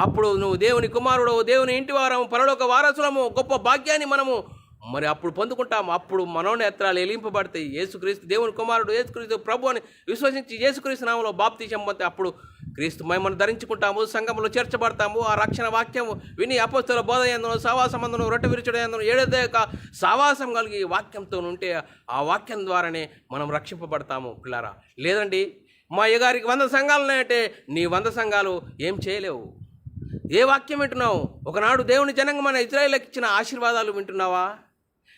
అప్పుడు నువ్వు దేవుని కుమారుడు, దేవుని ఇంటి వారము, పరలోక వారసులము. గొప్ప భాగ్యాన్ని మనము మరి అప్పుడు పొందుకుంటాము. అప్పుడు మనోనేత్రాలు ఎలింపబడతాయి. యేసుక్రీస్తు దేవుని కుమారుడు, యేసుక్రీస్తు ప్రభు అని విశ్వసించి యేసుక్రీస్తు నామములో బాప్తిసం పొందితే అప్పుడు క్రీస్తు మహిమను ధరించుకుంటాము, సంఘంలో చేర్చబడతాము. ఆ రక్షణ వాక్యం విని అపొస్తలుల బోధ యందును, సహవాసమందును, రొట్టె విరుచుట యందును ఏడేక సహవాసం కలిగి వాక్యంతో ఉంటే ఆ వాక్యం ద్వారానే మనం రక్షింపబడతాము పిల్లారా. లేదండి, మా అయ్యగారికి 100 సంఘాలు ఉన్నాయంటే నీ 100 సంఘాలు ఏం చేయలేవు. ఏ వాక్యం వింటున్నావు? ఒకనాడు దేవుని జనంగమైన ఇశ్రాయేలుకి ఇచ్చిన ఆశీర్వాదాలు వింటున్నావా?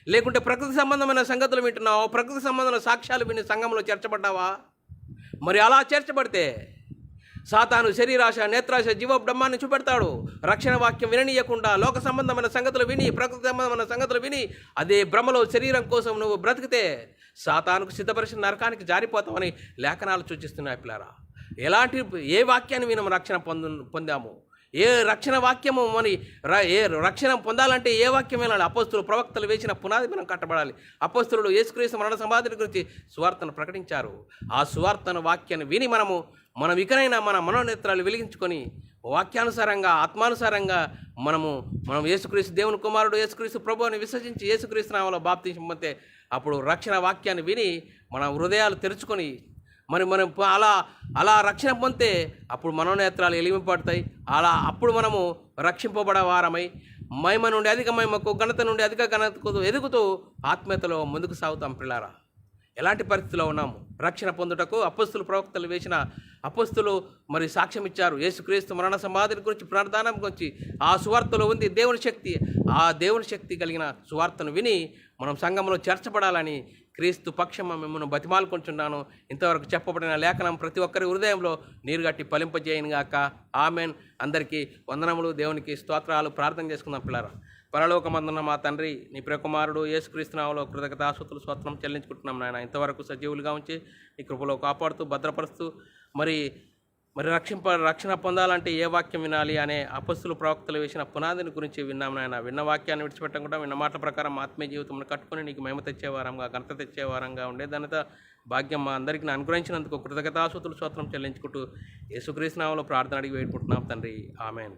లేకుంటే ప్రకృతి సంబంధమైన సంగతులు వింటున్నావా? ప్రకృతి సంబంధమైన సాక్ష్యాలు విని సంఘంలో చేర్చబడ్డావా? మరి అలా చేర్చబడితే సాతాను శరీరాశ, నేత్రాశ, జీవబ్రహ్మాన్ని చూపెడతాడు. రక్షణ వాక్యం విననీయకుండా లోక సంబంధమైన సంగతులు విని, ప్రకృతి సంబంధమైన సంగతులు విని అదే భ్రమలో శరీరం కోసం నువ్వు బ్రతికితే సాతానుకు సిద్ధపరిచిన నరకానికి జారిపోతామని లేఖనాలు సూచిస్తున్నాయి పిల్లారా. ఏ వాక్యాన్ని వినం రక్షణ పొందాము? ఏ రక్షణ వాక్యము ఏ రక్షణ పొందాలంటే ఏ వాక్యం వినాలి? అపొస్తలులు ప్రవక్తలు వేసిన పునాది మనం కట్టబడాలి. అపొస్తలులు యేసుక్రీస్తు మరణ సమాధిని గురించి సువార్తను ప్రకటించారు. ఆ సువార్తను వాక్యాన్ని విని మనం ఇకనైనా మన మనోనేత్రాలు వెలిగించుకొని వాక్యానుసారంగా, ఆత్మానుసారంగా మనం యేసుక్రీస్తు దేవుని కుమారుడు, యేసుక్రీస్తు ప్రభు అని విశ్వసించి యేసుక్రీస్తు నామములో బాప్తిసం పొందితే అప్పుడు రక్షణ వాక్యాన్ని విని మన హృదయాలు తెరుచుకొని మనం అలా రక్షణ పొందితే అప్పుడు మనోనేత్రాలు ఎలిమిపడతాయి. అప్పుడు మనము రక్షింపబడే వారమై మహిమ నుండి అధిక మహిమకు, ఘనత నుండి అధిక ఘనతకు ఎదుగుతూ ఆత్మీయతలో ముందుకు సాగుతాం పిల్లారా. ఎలాంటి పరిస్థితిలో ఉన్నాము? రక్షణ పొందుటకు అపొస్తలులు ప్రవక్తలు వేసిన అపొస్తలులు మరి సాక్ష్యం ఇచ్చారు. యేసుక్రీస్తు మరణ సమాధిని గురించి, పునరుద్ధానం గురించి ఆ సువార్తలో ఉంది దేవుని శక్తి. ఆ దేవుని శక్తి కలిగిన సువార్తను విని మనం సంఘంలో చేర్చబడాలని క్రీస్తు పక్షం మిమ్మల్ని బతిమాలుకుంటున్నాను. ఇంతవరకు చెప్పబడిన లేఖనం ప్రతి ఒక్కరి హృదయంలో నీరుగట్టి ఫలింపజేయనుగాక. ఆమెన్. అందరికీ వందనములు, దేవునికి స్తోత్రాలు. ప్రార్థన చేసుకుందాం పిల్లారా. పరలోకమందున్న మా తండ్రి, నీ ప్రియకుమారుడు యేసుక్రీస్తు నామములో కృతజ్ఞతాస్తుతులు స్తోత్రం చెల్లించుకుంటున్నాం నాయన. ఇంతవరకు సజీవులుగా ఉంచి నీ కృపలో కాపాడుతూ భద్రపరుస్తూ మరి రక్షణ పొందాలంటే ఏ వాక్యం వినాలి అనే అపొస్తలులు ప్రవక్తలు వేసిన పునాదిని గురించి విన్నాం నాయన. విన్న వాక్యాన్ని విడిచిపెట్టకుండా విన్న మాటల ప్రకారం ఆత్మీయ జీవితంలో కట్టుకుని నీకు మహిమ తెచ్చేవారంగా, ఘనత తెచ్చేవారంగా ఉండే ఘనత భాగ్యం మా అందరికీ అనుగ్రహించినందుకు కృతజ్ఞతాస్తుతులు స్తోత్రం చెల్లించుకుంటూ యేసుక్రీస్తు నామములో ప్రార్థన అడిగి వేడుకుంటున్నాం తండ్రి. ఆమెన్.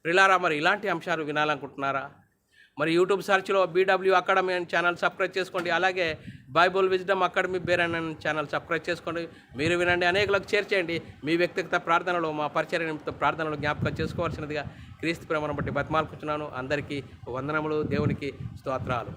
ప్రియులారా, మరి ఇలాంటి అంశాలు వినాలనుకుంటున్నారా? మరి యూట్యూబ్ సెర్చ్లో BW అకాడమీ అని ఛానల్ సబ్స్క్రైబ్ చేసుకోండి. అలాగే బైబుల్ విజ్డమ్ అకాడమీ బేరన్ అని ఛానల్ సబ్స్క్రైబ్ చేసుకోండి. మీరు వినండి, అనేకులకు షేర్ చేయండి. మీ వ్యక్తిగత ప్రార్థనలు, మా పరిచర్య నిమిత్త ప్రార్థనలు జ్ఞాపకం చేసుకోవాల్సినదిగా క్రీస్తు ప్రేమను బట్టి బతిమాలుకుంటున్నాను. అందరికీ వందనములు, దేవునికి స్తోత్రాలు.